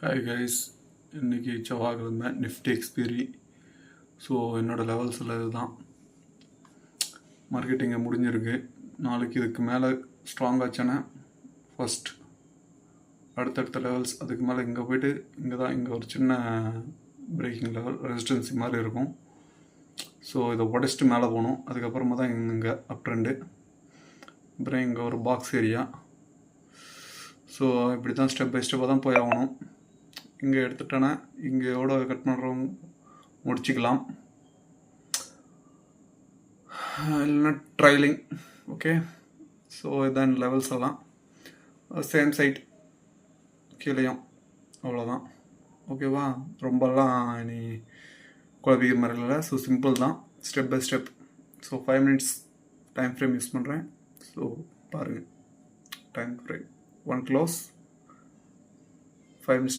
Hi guys, இன்றைக்கி செவ்வாய்க்கிழமை Nifty expiry. So என்னோடய லெவல்ஸில் இதுதான் மார்க்கெட்டிங்கை முடிஞ்சிருக்கு. நாளைக்கு இதுக்கு மேலே ஸ்ட்ராங் ஆச்சுன்னா ஃபஸ்ட் அடுத்தடுத்த லெவல்ஸ், அதுக்கு மேலே இங்கே போய்ட்டு இங்கே ஒரு சின்ன பிரேக்கிங் லெவல் ரெசிஸ்டன்சி மாதிரி இருக்கும். ஸோ இதை உடச்சிட்டு மேலே போகணும். அதுக்கப்புறமா தான் இங்கே அப் ட்ரெண்டு. அப்புறம் இங்கே ஒரு பாக்ஸ் ஏரியா. ஸோ இப்படி தான் ஸ்டெப் பை ஸ்டெப்பாக தான் போய் ஆகணும். இங்கே எடுத்துட்டேன்னா இங்கே எவ்வளோ கட் பண்ணுறவங்க முடிச்சிக்கலாம், இல்லைன்னா ட்ரைலிங். ஓகே, ஸோ இதான் லெவல்ஸ் எல்லாம் சேம் சைட் கீழேயும் அவ்வளோதான். ஓகேவா, ரொம்பலாம் இனி குழப்பிக்கிற மாதிரி இல்லை. ஸோ சிம்பிள் தான், step by step. So 5 minutes time frame use பண்ணுறேன். ஸோ பாருங்கள், டைம் ஃப்ரேம் 1 close 5 minutes.